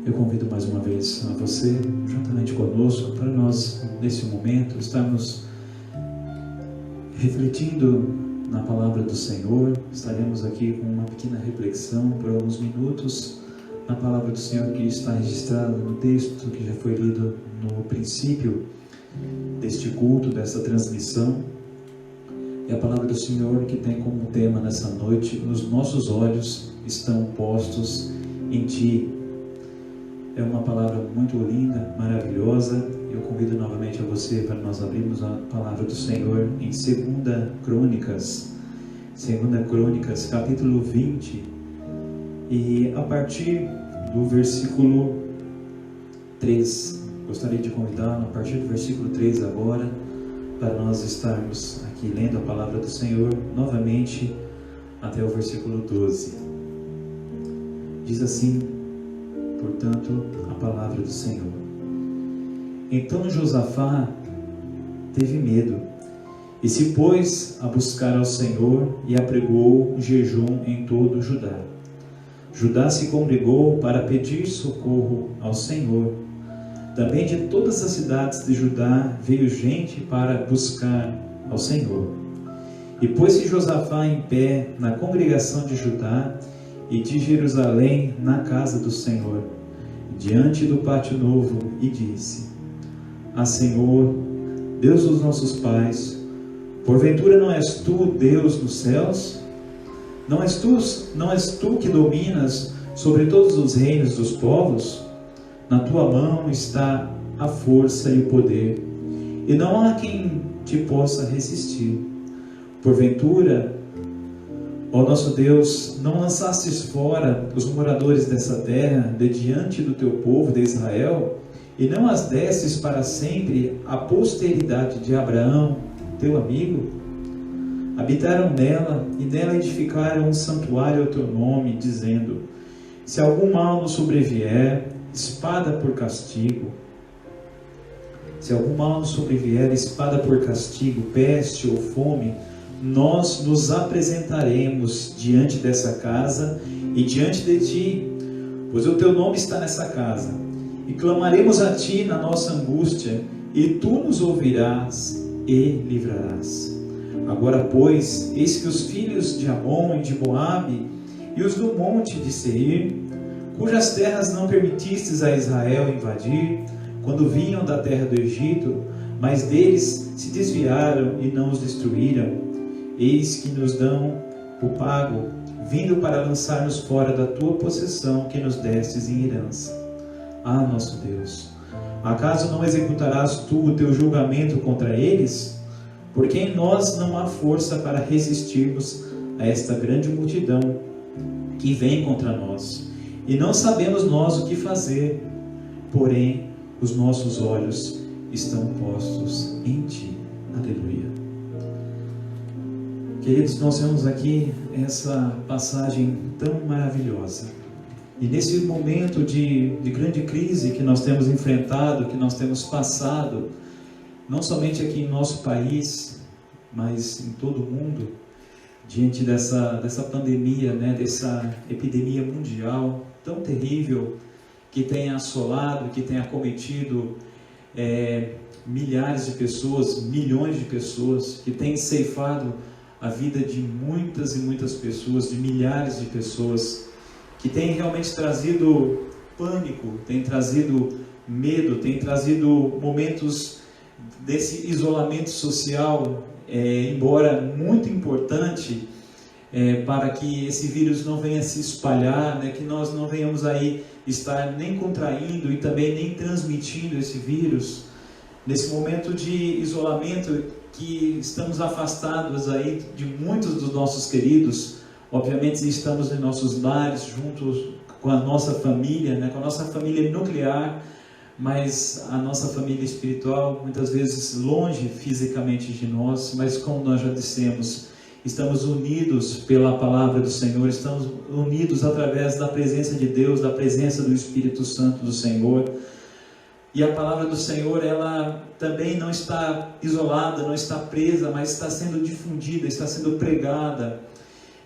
Eu convido mais uma vez a você, juntamente conosco, para nós, nesse momento, estarmos refletindo na palavra do Senhor. Estaremos aqui com uma pequena reflexão por alguns minutos na palavra do Senhor que está registrada no texto que já foi lido no princípio deste culto, dessa transmissão. É a palavra do Senhor que tem como tema nessa noite: os nossos olhos estão postos em Ti. É uma palavra muito linda, maravilhosa. Eu convido novamente a você para nós abrirmos a palavra do Senhor em 2 Crônicas, capítulo 20, e a partir do versículo 3. Gostaria de convidá-lo a partir do versículo 3 agora, para nós estarmos aqui lendo a palavra do Senhor novamente até o versículo 12. Diz assim, portanto, a palavra do Senhor: Então Josafá teve medo e se pôs a buscar ao Senhor e apregou jejum em todo o Judá. Judá se congregou para pedir socorro ao Senhor. Também de todas as cidades de Judá veio gente para buscar ao Senhor. E pôs-se Josafá em pé na congregação de Judá e de Jerusalém na casa do Senhor, diante do pátio novo, e disse: Ah, Senhor, Deus dos nossos pais, porventura não és tu Deus nos céus? Não és tu que dominas sobre todos os reinos dos povos? Na tua mão está a força e o poder, e não há quem te possa resistir. Porventura, ó nosso Deus, não lançastes fora os moradores dessa terra de diante do teu povo de Israel, e não as destes para sempre à posteridade de Abraão, teu amigo? Habitaram nela, e nela edificaram um santuário ao teu nome, dizendo: Se algum mal nos sobrevier, espada por castigo. Se algum mal nos sobrevier, espada por castigo, peste ou fome, nós nos apresentaremos diante dessa casa e diante de ti, pois o teu nome está nessa casa, e clamaremos a ti na nossa angústia, e tu nos ouvirás e livrarás. Agora, pois, eis que os filhos de Amon e de Moabe e os do monte de Seir, cujas terras não permitistes a Israel invadir, quando vinham da terra do Egito, mas deles se desviaram e não os destruíram, eis que nos dão o pago, vindo para lançar-nos fora da tua possessão que nos destes em herança. Ah, nosso Deus, acaso não executarás tu o teu julgamento contra eles? Porque em nós não há força para resistirmos a esta grande multidão que vem contra nós, e não sabemos nós o que fazer, porém os nossos olhos estão postos em Ti. Aleluia. Queridos, nós vemos aqui essa passagem tão maravilhosa, e nesse momento de grande crise que nós temos enfrentado, que nós temos passado, não somente aqui em nosso país, mas em todo o mundo, diante dessa pandemia, dessa epidemia mundial tão terrível, que tem assolado, que tem acometido milhares de pessoas, milhões de pessoas, que tem ceifado a vida de muitas e muitas pessoas, de milhares de pessoas, que tem realmente trazido pânico, tem trazido medo, tem trazido momentos desse isolamento social, embora muito importante, para que esse vírus não venha se espalhar, que nós não venhamos aí estar nem contraindo e também nem transmitindo esse vírus. Nesse momento de isolamento, que estamos afastados aí de muitos dos nossos queridos, obviamente estamos em nossos lares, juntos com a nossa família, com a nossa família nuclear, mas a nossa família espiritual, muitas vezes longe fisicamente de nós, mas como nós já dissemos, estamos unidos pela palavra do Senhor, estamos unidos através da presença de Deus, da presença do Espírito Santo do Senhor. E a palavra do Senhor, ela também não está isolada, não está presa, mas está sendo difundida, está sendo pregada.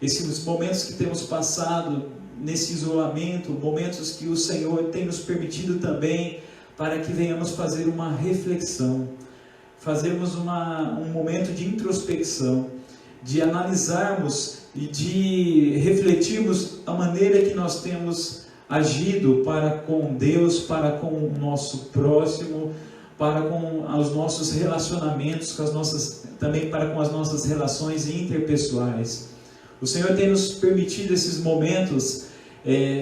Esses momentos que temos passado nesse isolamento, momentos que o Senhor tem nos permitido também para que venhamos fazer uma reflexão, fazermos um momento de introspecção, de analisarmos e de refletirmos a maneira que nós temos agido para com Deus, para com o nosso próximo, para com os nossos relacionamentos, também para com as nossas relações interpessoais. O Senhor tem nos permitido esses momentos,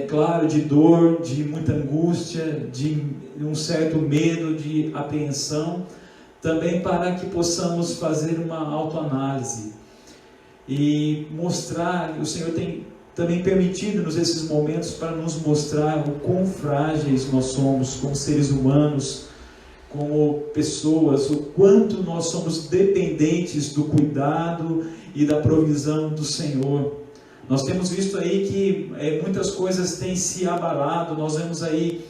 claro, de dor, de muita angústia, de um certo medo, de apreensão, também para que possamos fazer uma autoanálise e mostrar. O Senhor tem também permitido-nos esses momentos para nos mostrar o quão frágeis nós somos como seres humanos, como pessoas, o quanto nós somos dependentes do cuidado e da provisão do Senhor. Nós temos visto aí que muitas coisas têm se abalado. Nós vemos aí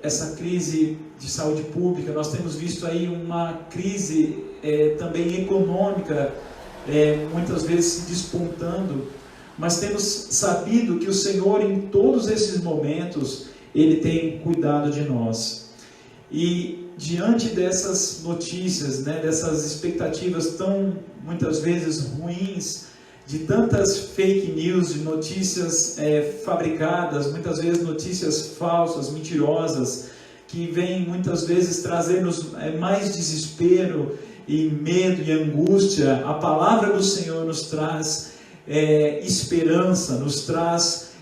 essa crise de saúde pública, nós temos visto aí uma crise também econômica, muitas vezes se despontando, mas temos sabido que o Senhor, em todos esses momentos, Ele tem cuidado de nós. E diante dessas notícias, dessas expectativas tão, muitas vezes, ruins, de tantas fake news, de notícias fabricadas, muitas vezes notícias falsas, mentirosas, que vêm muitas vezes trazer-nos mais desespero e medo e angústia, a palavra do Senhor nos traz esperança, nos traz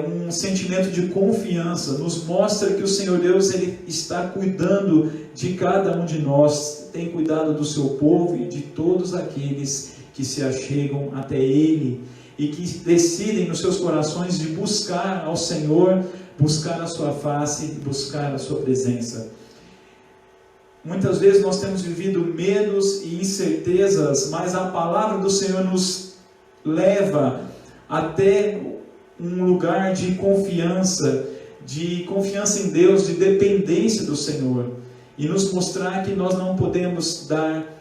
um sentimento de confiança, nos mostra que o Senhor Deus, Ele está cuidando de cada um de nós, tem cuidado do seu povo e de todos aqueles que se achegam até Ele e que decidem nos seus corações de buscar ao Senhor, buscar a sua face, buscar a sua presença. Muitas vezes nós temos vivido medos e incertezas, mas a palavra do Senhor nos leva até um lugar de confiança em Deus, de dependência do Senhor, e nos mostrar que nós não podemos dar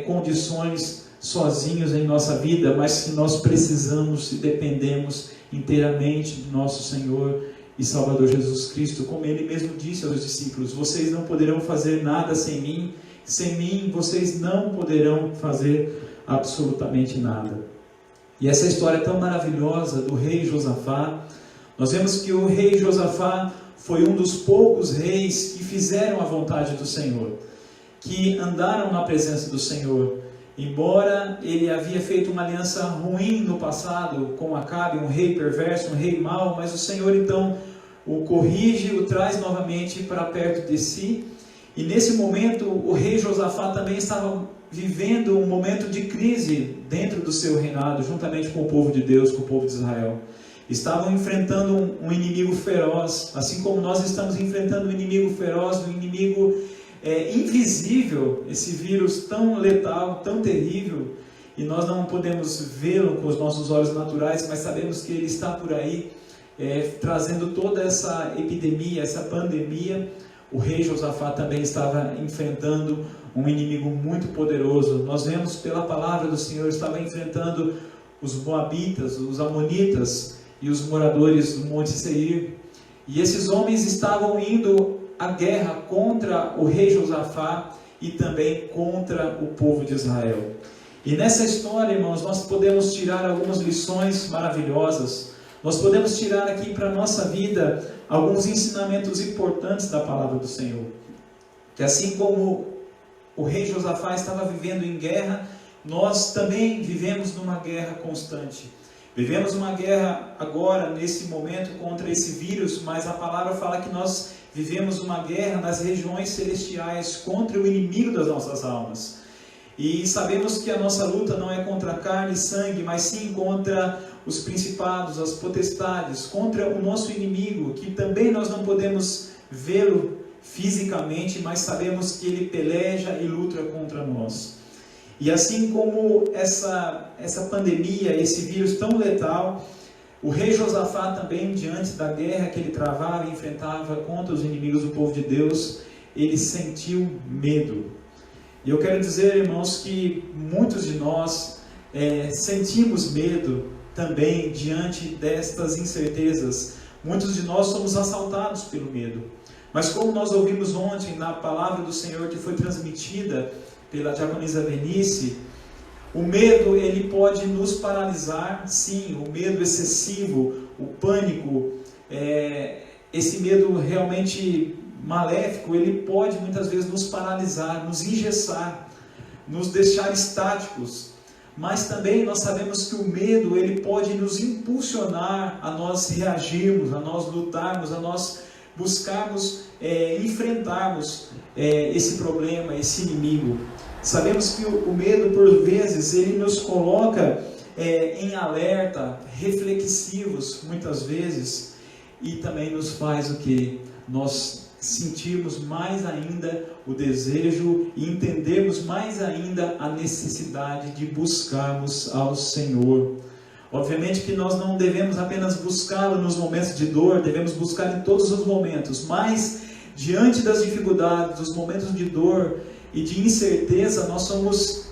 condições sozinhos em nossa vida, mas que nós precisamos e dependemos inteiramente de nosso Senhor e Salvador Jesus Cristo, como Ele mesmo disse aos discípulos: vocês não poderão fazer nada sem mim vocês não poderão fazer absolutamente nada. E essa história tão maravilhosa do rei Josafá, nós vemos que o rei Josafá foi um dos poucos reis que fizeram a vontade do Senhor, que andaram na presença do Senhor. Embora ele havia feito uma aliança ruim no passado com Acabe, um rei perverso, um rei mau, mas o Senhor então o corrige, o traz novamente para perto de si. E nesse momento o rei Josafá também estava vivendo um momento de crise dentro do seu reinado, juntamente com o povo de Deus, com o povo de Israel. Estavam enfrentando um inimigo feroz, assim como nós estamos enfrentando um inimigo feroz, um inimigo invisível, esse vírus tão letal, tão terrível, e nós não podemos vê-lo com os nossos olhos naturais, mas sabemos que ele está por aí, trazendo toda essa epidemia, essa pandemia. O rei Josafá também estava enfrentando um inimigo muito poderoso. Nós vemos pela palavra do Senhor, estava enfrentando os moabitas, os amonitas e os moradores do Monte Seir. E esses homens estavam indo à guerra contra o rei Josafá e também contra o povo de Israel. E nessa história, irmãos, nós podemos tirar algumas lições maravilhosas. Nós podemos tirar aqui para a nossa vida alguns ensinamentos importantes da palavra do Senhor. Que assim como o rei Josafá estava vivendo em guerra, nós também vivemos numa guerra constante. Vivemos uma guerra agora, nesse momento, contra esse vírus, mas a palavra fala que nós vivemos uma guerra nas regiões celestiais contra o inimigo das nossas almas. E sabemos que a nossa luta não é contra carne e sangue, mas sim contra os principados, as potestades, contra o nosso inimigo, que também nós não podemos vê-lo fisicamente, mas sabemos que ele peleja e luta contra nós. E assim como essa pandemia, esse vírus tão letal, o rei Josafá também, diante da guerra que ele travava e enfrentava contra os inimigos do povo de Deus, ele sentiu medo. E eu quero dizer, irmãos, que muitos de nós sentimos medo, também diante destas incertezas. Muitos de nós somos assaltados pelo medo. Mas como nós ouvimos ontem na palavra do Senhor que foi transmitida pela diaconisa Venice, o medo ele pode nos paralisar, sim, o medo excessivo, o pânico, esse medo realmente maléfico, ele pode muitas vezes nos paralisar, nos engessar, nos deixar estáticos. Mas também nós sabemos que o medo ele pode nos impulsionar a nós reagirmos, a nós lutarmos, a nós buscarmos enfrentarmos esse problema, esse inimigo. Sabemos que o medo, por vezes, ele nos coloca em alerta, reflexivos, muitas vezes, e também nos faz o que? Nós sentirmos mais ainda o desejo e entendermos mais ainda a necessidade de buscarmos ao Senhor. Obviamente que nós não devemos apenas buscá-lo nos momentos de dor, devemos buscar em todos os momentos, mas diante das dificuldades, dos momentos de dor e de incerteza, nós somos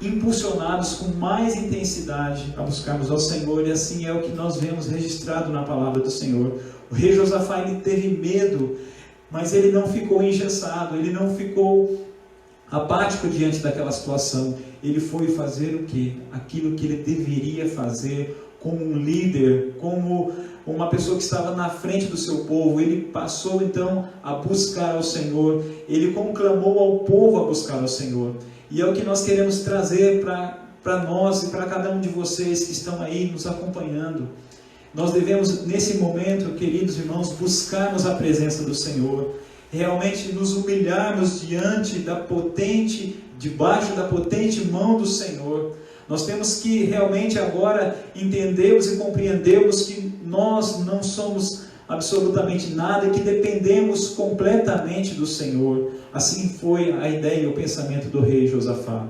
impulsionados com mais intensidade a buscarmos ao Senhor, e assim é o que nós vemos registrado na palavra do Senhor. O rei Josafá ele teve medo, mas ele não ficou engessado, ele não ficou apático diante daquela situação. Ele foi fazer o quê? Aquilo que ele deveria fazer como um líder, como uma pessoa que estava na frente do seu povo. Ele passou então a buscar ao Senhor, ele conclamou ao povo a buscar ao Senhor. E é o que nós queremos trazer para nós e para cada um de vocês que estão aí nos acompanhando. Nós devemos, nesse momento, queridos irmãos, buscarmos a presença do Senhor, realmente nos humilharmos debaixo da potente mão do Senhor. Nós temos que realmente agora entendermos e compreendermos que nós não somos absolutamente nada e que dependemos completamente do Senhor. Assim foi a ideia e o pensamento do rei Josafá.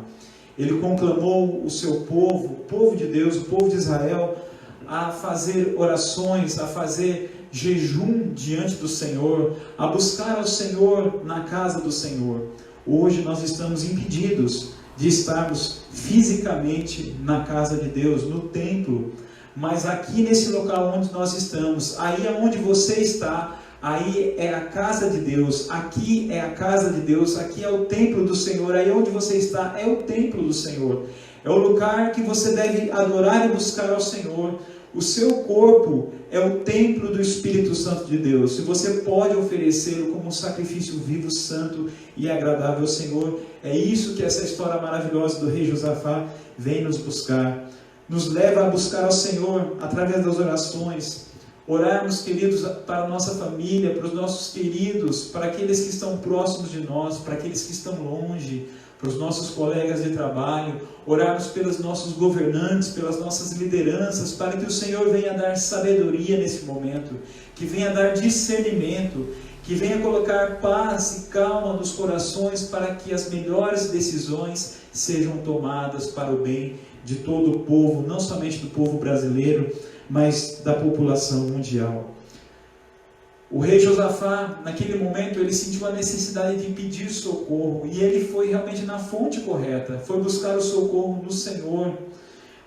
Ele conclamou o seu povo, o povo de Deus, o povo de Israel, a fazer orações, a fazer jejum diante do Senhor, a buscar ao Senhor na casa do Senhor. Hoje nós estamos impedidos de estarmos fisicamente na casa de Deus, no templo, mas aqui nesse local onde nós estamos, aí é onde você está, aí é a casa de Deus, aqui é a casa de Deus, aqui é o templo do Senhor, aí onde você está é o templo do Senhor, é o lugar que você deve adorar e buscar ao Senhor. O seu corpo é o templo do Espírito Santo de Deus. Se você pode oferecê-lo como um sacrifício vivo, santo e agradável ao Senhor, é isso que essa história maravilhosa do rei Josafá vem nos buscar. Nos leva a buscar ao Senhor através das orações. Orarmos, queridos, para a nossa família, para os nossos queridos, para aqueles que estão próximos de nós, para aqueles que estão longe, para os nossos colegas de trabalho, orarmos pelos nossos governantes, pelas nossas lideranças, para que o Senhor venha dar sabedoria nesse momento, que venha dar discernimento, que venha colocar paz e calma nos corações, para que as melhores decisões sejam tomadas para o bem de todo o povo, não somente do povo brasileiro, mas da população mundial. O rei Josafá, naquele momento, ele sentiu a necessidade de pedir socorro, e ele foi realmente na fonte correta, foi buscar o socorro no Senhor.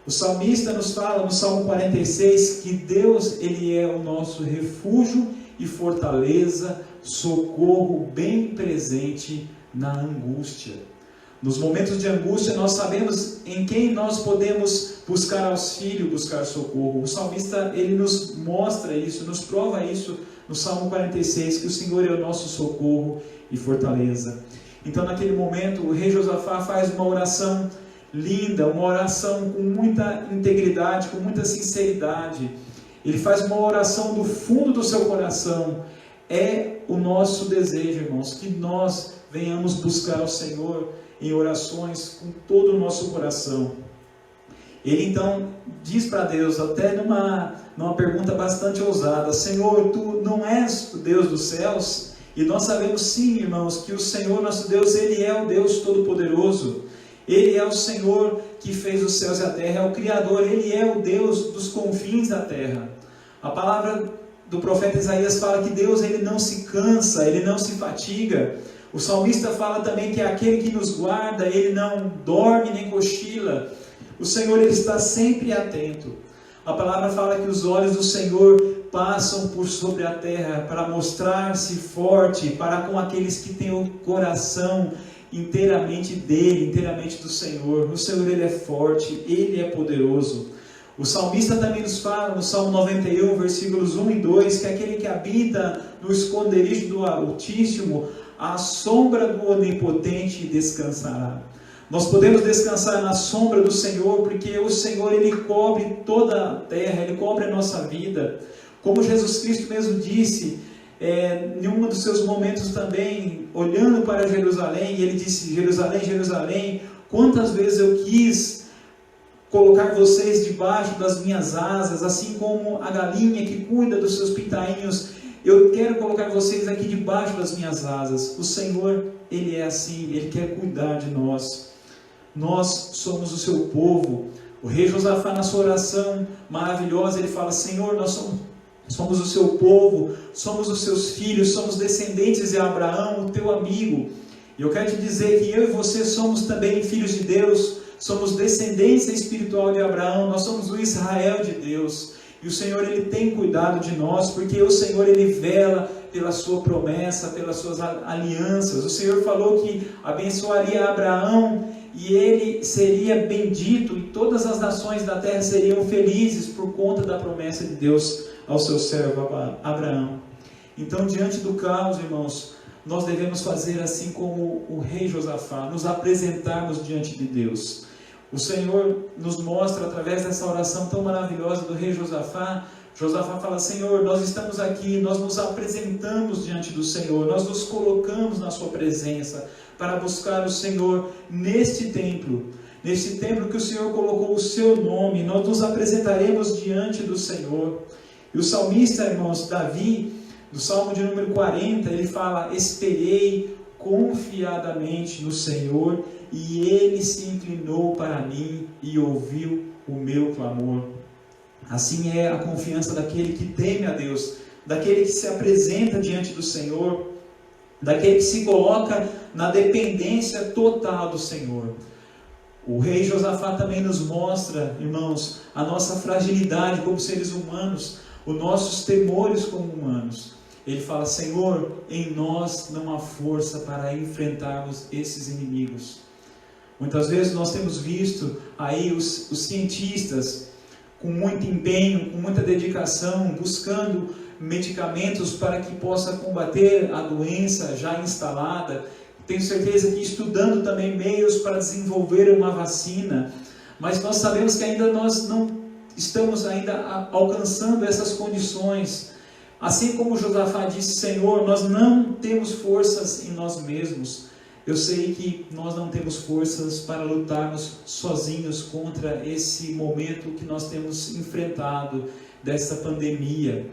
O salmista nos fala no Salmo 46 que Deus ele é o nosso refúgio e fortaleza, socorro bem presente na angústia. Nos momentos de angústia nós sabemos em quem nós podemos buscar auxílio, buscar socorro. O salmista ele nos mostra isso, nos prova isso no Salmo 46, que o Senhor é o nosso socorro e fortaleza. Então naquele momento o rei Josafá faz uma oração linda, uma oração com muita integridade, com muita sinceridade. Ele faz uma oração do fundo do seu coração. É o nosso desejo, irmãos, que nós venhamos buscar ao Senhor em orações com todo o nosso coração. Ele então diz para Deus, até numa pergunta bastante ousada: Senhor, Tu não és o Deus dos céus? E nós sabemos sim, irmãos, que o Senhor nosso Deus, Ele é o Deus Todo-Poderoso. Ele é o Senhor que fez os céus e a terra, é o Criador, Ele é o Deus dos confins da terra. A palavra do profeta Isaías fala que Deus ele não se cansa, Ele não se fatiga. O salmista fala também que é aquele que nos guarda, Ele não dorme nem cochila. O Senhor ele está sempre atento. A palavra fala que os olhos do Senhor passam por sobre a terra para mostrar-se forte para com aqueles que têm o coração inteiramente dele, inteiramente do Senhor. O Senhor, ele é forte, ele é poderoso. O salmista também nos fala no Salmo 91, versículos 1 e 2, que aquele que habita no esconderijo do Altíssimo, à sombra do Onipotente descansará. Nós podemos descansar na sombra do Senhor, porque o Senhor, ele cobre toda a terra, ele cobre a nossa vida. Como Jesus Cristo mesmo disse, em um dos seus momentos também, olhando para Jerusalém, ele disse: Jerusalém, Jerusalém, quantas vezes eu quis colocar vocês debaixo das minhas asas, assim como a galinha que cuida dos seus pintainhos, eu quero colocar vocês aqui debaixo das minhas asas. O Senhor, ele é assim, ele quer cuidar de nós. Nós somos o seu povo. O rei Josafá, na sua oração maravilhosa, ele fala: Senhor, nós somos o seu povo, somos os seus filhos, somos descendentes de Abraão, o teu amigo. E eu quero te dizer que eu e você somos também filhos de Deus, somos descendência espiritual de Abraão, nós somos o Israel de Deus. E o Senhor, ele tem cuidado de nós, porque o Senhor, ele vela pela sua promessa, pelas suas alianças. O Senhor falou que abençoaria Abraão e ele seria bendito, e todas as nações da terra seriam felizes por conta da promessa de Deus ao seu servo Abraão. Então, diante do caos, irmãos, nós devemos fazer assim como o rei Josafá, nos apresentarmos diante de Deus. O Senhor nos mostra, através dessa oração tão maravilhosa do rei Josafá, Josafá fala: Senhor, nós estamos aqui, nós nos apresentamos diante do Senhor, nós nos colocamos na sua presença para buscar o Senhor neste templo que o Senhor colocou o seu nome. Nós nos apresentaremos diante do Senhor. E o salmista, irmãos, Davi, no Salmo de número 40, ele fala: esperei confiadamente no Senhor, e ele se inclinou para mim e ouviu o meu clamor. Assim é a confiança daquele que teme a Deus, daquele que se apresenta diante do Senhor, daquele que se coloca na dependência total do Senhor. O rei Josafá também nos mostra, irmãos, a nossa fragilidade como seres humanos, os nossos temores como humanos. Ele fala: Senhor, em nós não há força para enfrentarmos esses inimigos. Muitas vezes nós temos visto aí os cientistas com muito empenho, com muita dedicação, buscando medicamentos para que possa combater a doença já instalada. Tenho certeza que estudando também meios para desenvolver uma vacina, mas nós sabemos que ainda nós não estamos ainda alcançando essas condições. Assim como Josafá disse: Senhor, nós não temos forças em nós mesmos. Eu sei que nós não temos forças para lutarmos sozinhos contra esse momento que nós temos enfrentado, dessa pandemia.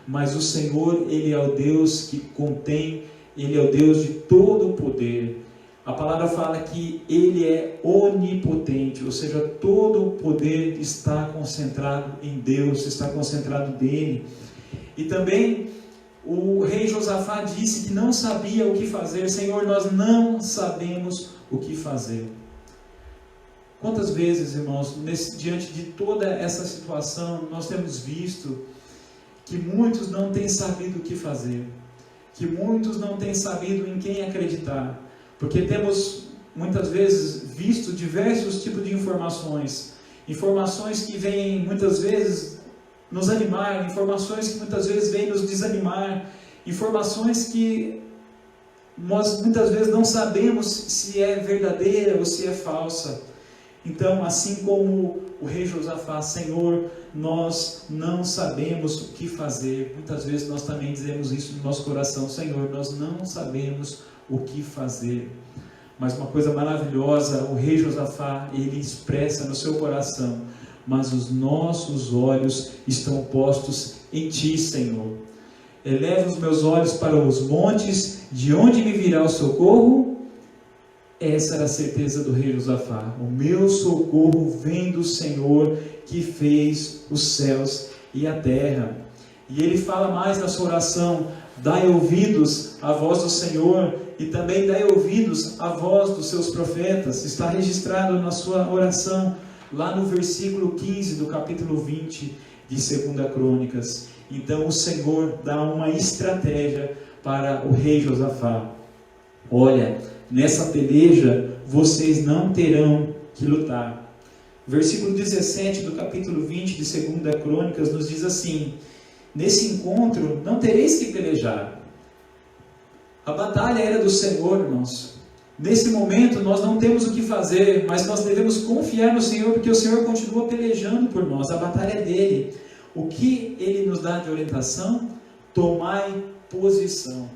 Mas o Senhor, ele é o Deus que contém, ele é o Deus de todo o poder. A palavra fala que ele é onipotente, ou seja, todo o poder está concentrado em Deus, está concentrado nele. E também o rei Josafá disse que não sabia o que fazer. Senhor, nós não sabemos o que fazer. Quantas vezes, irmãos, diante de toda essa situação, nós temos visto que muitos não têm sabido o que fazer, que muitos não têm sabido em quem acreditar, porque temos muitas vezes visto diversos tipos de informações que vêm muitas vezes nos animar, informações que muitas vezes vêm nos desanimar, informações que nós muitas vezes não sabemos se é verdadeira ou se é falsa. Então, assim como o rei Josafá: Senhor, nós não sabemos o que fazer. Muitas vezes nós também dizemos isso no nosso coração: Senhor, nós não sabemos o que fazer. Mas uma coisa maravilhosa, o rei Josafá, ele expressa no seu coração: mas os nossos olhos estão postos em Ti, Senhor. Eleva os meus olhos para os montes, de onde me virá o socorro? Essa era a certeza do rei Josafá: o meu socorro vem do Senhor, que fez os céus e a terra. E ele fala mais na sua oração: dai ouvidos à voz do Senhor, e também dai ouvidos à voz dos seus profetas. Está registrado na sua oração, lá no versículo 15 do capítulo 20 de 2 Crônicas. Então o Senhor dá uma estratégia para o rei Josafá. Olha, nessa peleja vocês não terão que lutar. Versículo 17 do capítulo 20 de 2 Crônicas nos diz assim: nesse encontro não tereis que pelejar. A batalha era do Senhor, irmãos. Nesse momento nós não temos o que fazer, mas nós devemos confiar no Senhor, porque o Senhor continua pelejando por nós. A batalha é dele. O que ele nos dá de orientação? Tomai posição.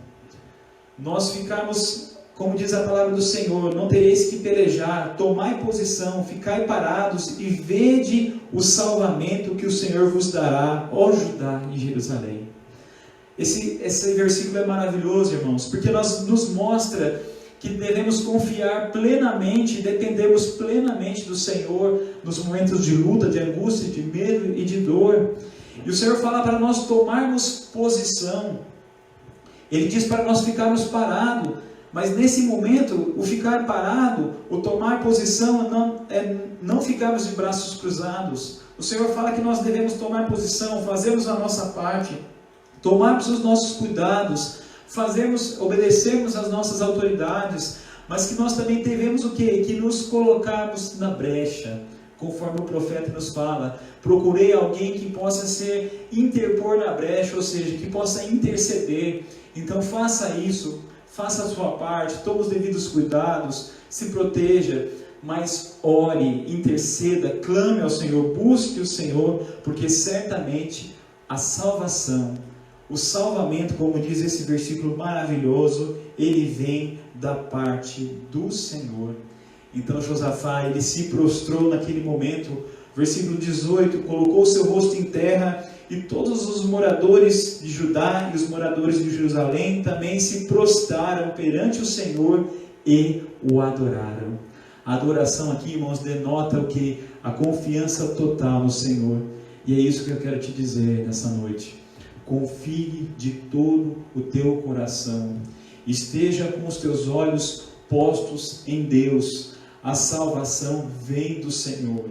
Nós ficamos, como diz a palavra do Senhor, não tereis que pelejar, tomai posição, ficai parados e vede o salvamento que o Senhor vos dará, ó Judá e Jerusalém. Esse versículo é maravilhoso, irmãos, porque nos mostra que devemos confiar plenamente, dependemos plenamente do Senhor nos momentos de luta, de angústia, de medo e de dor. E o Senhor fala para nós tomarmos posição. Ele diz para nós ficarmos parados, mas nesse momento, o ficar parado, o tomar posição, não ficarmos de braços cruzados. O Senhor fala que nós devemos tomar posição, fazermos a nossa parte, tomarmos os nossos cuidados, obedecermos às nossas autoridades, mas que nós também devemos o quê? Que nos colocarmos na brecha, conforme o profeta nos fala. Procurei alguém que possa interpor na brecha, ou seja, que possa interceder. Então faça isso, faça a sua parte, tome os devidos cuidados, se proteja, mas ore, interceda, clame ao Senhor, busque o Senhor, porque certamente a salvação, o salvamento, como diz esse versículo maravilhoso, ele vem da parte do Senhor. Então Josafá, ele se prostrou naquele momento, versículo 18, colocou o seu rosto em terra, e todos os moradores de Judá e os moradores de Jerusalém também se prostraram perante o Senhor e o adoraram. A adoração aqui, irmãos, denota o que? A confiança total no Senhor. E é isso que eu quero te dizer nessa noite. Confie de todo o teu coração. Esteja com os teus olhos postos em Deus. A salvação vem do Senhor.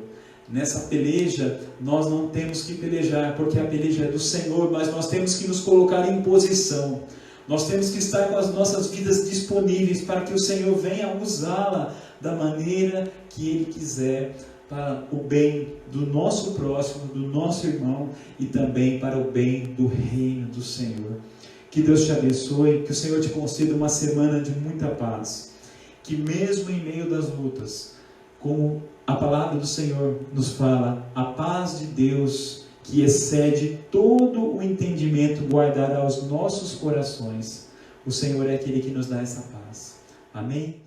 Nessa peleja, nós não temos que pelejar, porque a peleja é do Senhor, mas nós temos que nos colocar em posição. Nós temos que estar com as nossas vidas disponíveis para que o Senhor venha usá-la da maneira que Ele quiser, para o bem do nosso próximo, do nosso irmão, e também para o bem do reino do Senhor. Que Deus te abençoe, que o Senhor te conceda uma semana de muita paz. Que mesmo em meio das lutas, como a palavra do Senhor nos fala, a paz de Deus, que excede todo o entendimento, guardará os nossos corações. O Senhor é aquele que nos dá essa paz. Amém?